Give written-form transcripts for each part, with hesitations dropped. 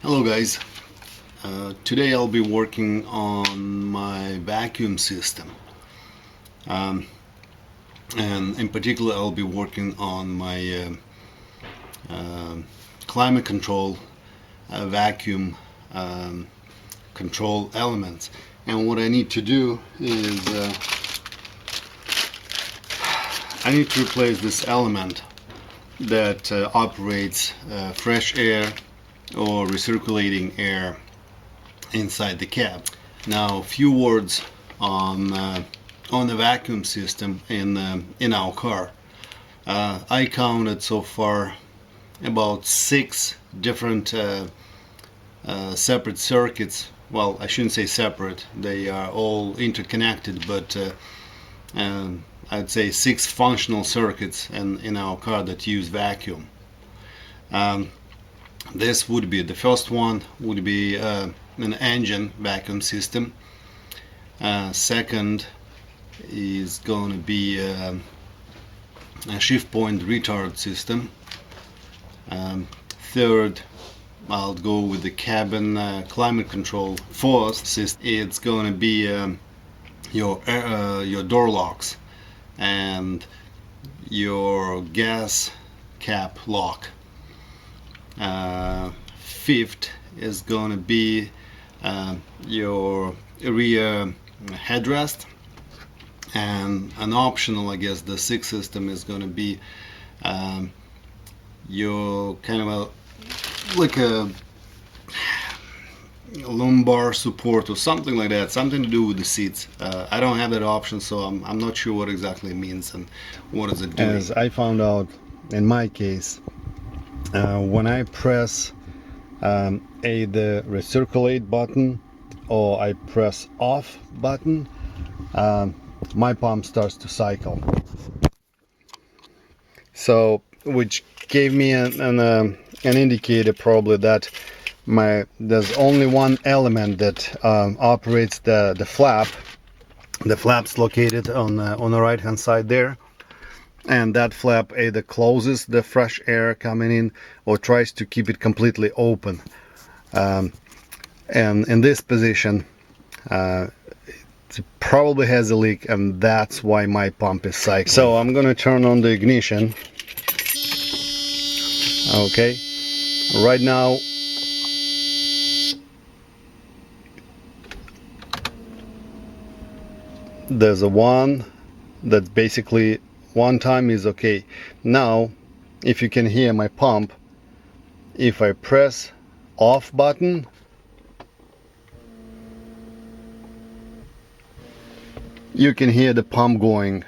Hello guys, today I'll be working on my vacuum system, and in particular I'll be working on my climate control vacuum control elements. And what I need to do is I need to replace this element that operates fresh air or recirculating air inside the cab. Now, a few words on the vacuum system in our car. I counted so far about 6 different separate circuits. Well, I shouldn't say separate, they are all interconnected, but I'd say 6 functional circuits in our car that use vacuum. This would be the first one, would be an engine vacuum system. Second is going to be a shift point retard system. Third, I'll go with the cabin climate control. Fourth system, it's going to be your door locks and your gas cap lock. Fifth is going to be your rear headrest, and an optional, I guess, the sixth system is going to be your kind of like a lumbar support or something like that, something to do with the seats. I don't have that option, so I'm not sure what exactly it means and what is it doing. As I found out in my case, when I press the recirculate button or I press off button, my pump starts to cycle. So, which gave me an indicator probably that there's only one element that operates the flap. The flap's located on the right hand side there. And that flap either closes the fresh air coming in or tries to keep it completely open. And in this position, it probably has a leak, and that's why my pump is cycling. So I'm going to turn on the ignition. Okay, right now there's a one that's basically one time is okay. Now, if you can hear my pump, if I press off button, you can hear the pump going.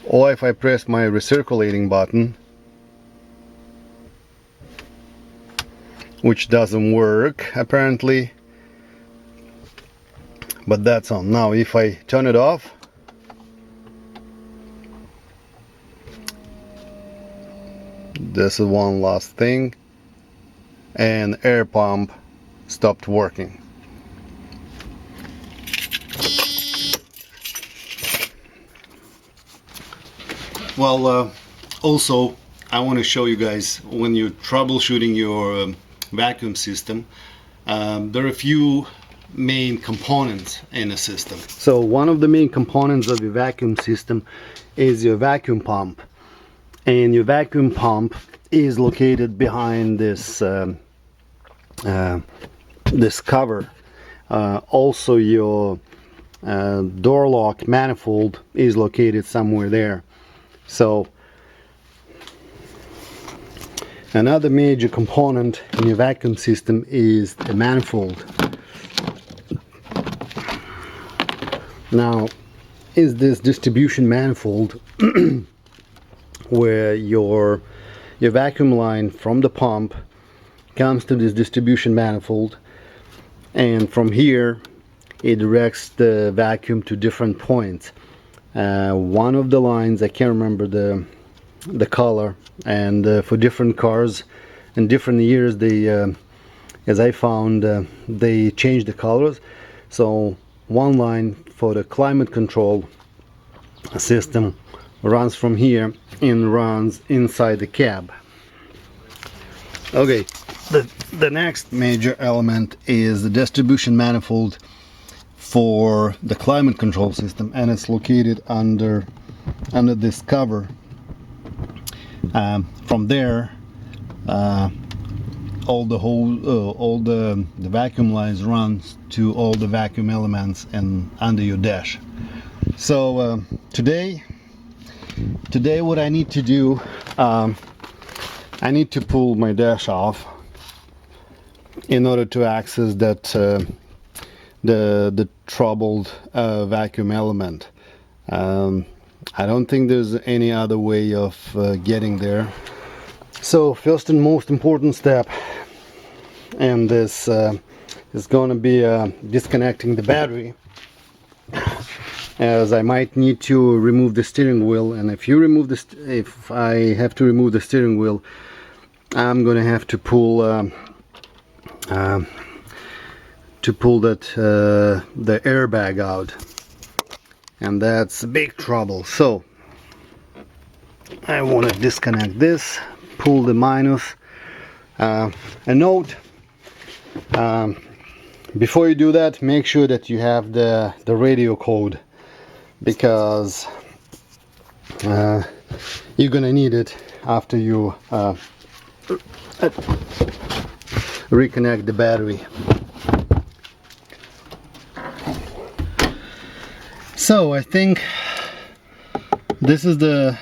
Or if I press my recirculating button, which doesn't work apparently, but that's on. Now if I turn it off, this is one last thing, and air pump stopped working. Well, also I want to show you guys, when you're troubleshooting your vacuum system, there are a few main components in a system. So one of the main components of your vacuum system is your vacuum pump, and your vacuum pump is located behind this this cover. Also your door lock manifold is located somewhere there. So another major component in your vacuum system is the manifold. Now, is this distribution manifold where your vacuum line from the pump comes to this distribution manifold, and from here it directs the vacuum to different points. One of the lines, I can't remember the color, and for different cars in different years, they as I found, they changed the colors. So one line for the climate control system runs from here and runs inside the cab. Okay, the next major element is the distribution manifold for the climate control system, and it's located under this cover. From there, all the vacuum lines runs to all the vacuum elements and under your dash. So today what I need to do, I need to pull my dash off in order to access that the troubled vacuum element. I don't think there's any other way of getting there. So first and most important step, and this is going to be disconnecting the battery, as I might need to remove the steering wheel. And if I have to remove the steering wheel, I'm going to have to pull the airbag out, and that's big trouble. So I want to disconnect this, pull the minus. A note, before you do that, make sure that you have the radio code, because you're gonna need it after you reconnect the battery. So I think this is the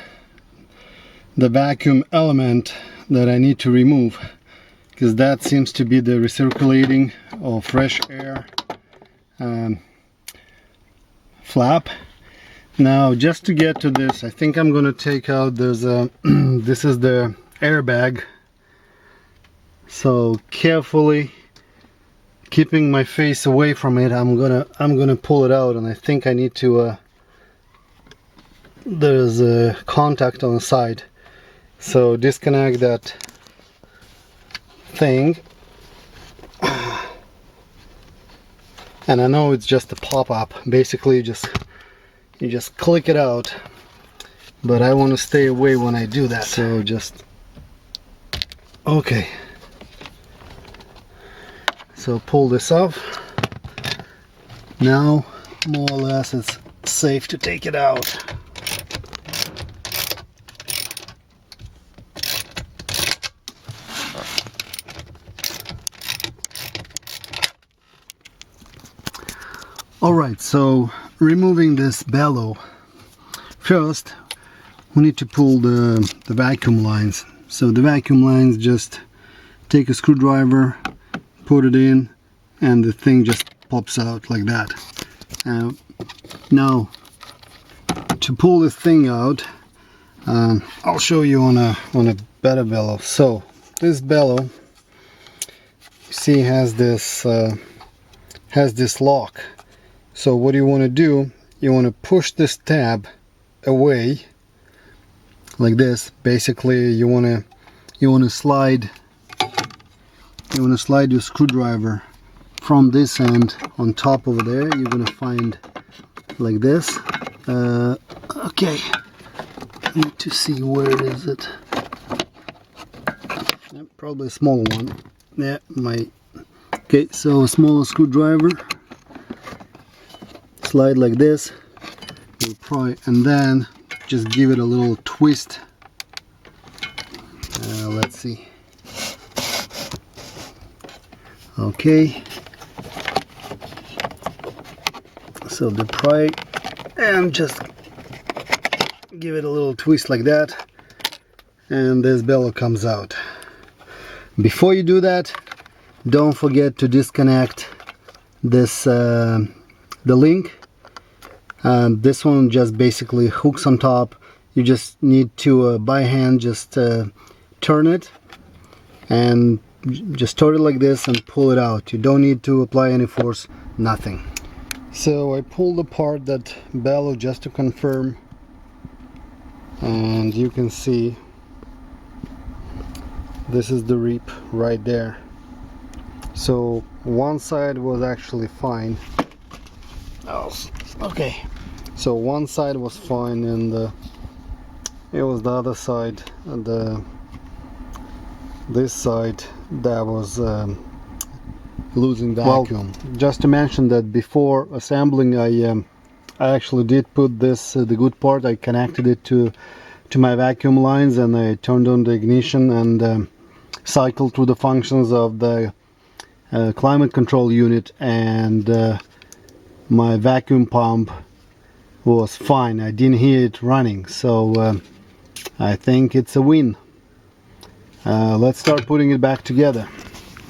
vacuum element that I need to remove, because that seems to be the recirculating or fresh air flap. Now, just to get to this, I think I'm going to take out this is the airbag. So carefully, keeping my face away from it, I'm gonna pull it out, and I think I need to there's a contact on the side, so disconnect that thing. And I know it's just a pop-up, basically you just click it out, but I want to stay away when I do that, so just okay. So pull this off. Now more or less it's safe to take it out. Alright, so removing this bellow, first we need to pull the vacuum lines. So the vacuum lines, just take a screwdriver, put it in, and the thing just pops out like that. Now to pull this thing out, I'll show you on a better bellow. So this bellow, you see, has this lock. So what you want to do, you want to push this tab away like this. Basically you want to slide your screwdriver from this end on top over there. You're going to find like this. Okay, I need to see where is it. Yep, probably a smaller one. Yeah, okay, so a smaller screwdriver, slide like this, and then just give it a little twist. Let's see. Okay, so the pry, and just give it a little twist like that, and this bellow comes out. Before you do that, don't forget to disconnect this the link. This one just basically hooks on top. You just need to by hand just turn it, and just turn it like this and pull it out. You don't need to apply any force, nothing. So I pulled apart that bellow just to confirm, and you can see this is the rip right there. So one side was actually fine. Oh, okay, so one side was fine, and it was the other side, this side that was losing vacuum. Well, just to mention that before assembling, I actually did put this, the good part, I connected it to my vacuum lines, and I turned on the ignition and cycled through the functions of the climate control unit, and my vacuum pump was fine. I didn't hear it running, so I think it's a win. Let's start putting it back together.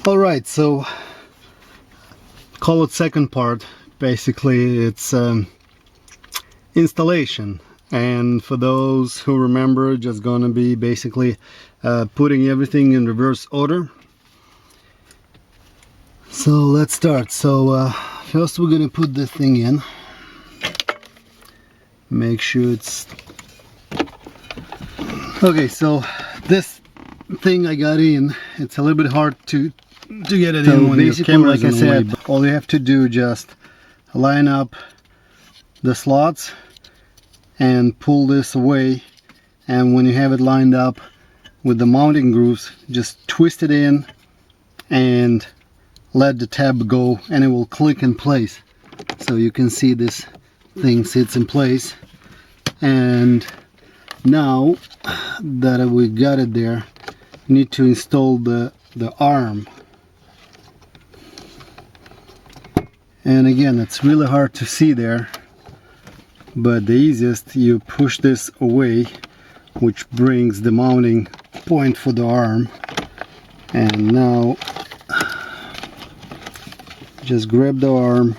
Alright, so call it second part. Basically it's installation, and for those who remember, just gonna be basically putting everything in reverse order. So let's start. So first we're gonna put this thing in, make sure it's okay. So this thing I got in, it's a little bit hard to get it in when your camera's like I said. All you have to do, just line up the slots and pull this away, and when you have it lined up with the mounting grooves, just twist it in and let the tab go, and it will click in place. So you can see this thing sits in place. And now that we got it there, you need to install the arm. And again, it's really hard to see there, but the easiest, you push this away, which brings the mounting point for the arm. And now just grab the arm,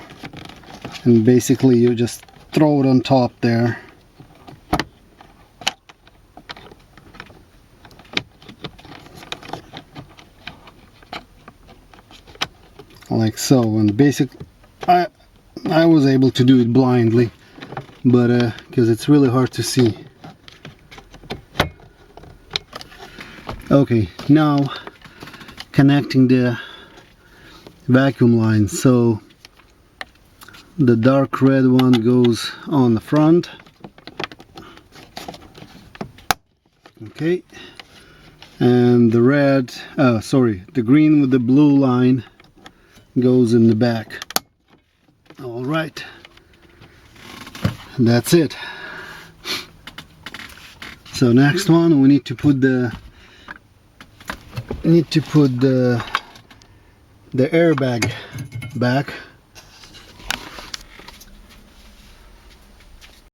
and basically you just throw it on top there. Like so. And basically I was able to do it blindly, but because it's really hard to see. Okay, now connecting the vacuum line. So the dark red one goes on the front. Okay, and the red, the green with the blue line goes in the back. All right, that's it. So next one, we need to put the airbag back.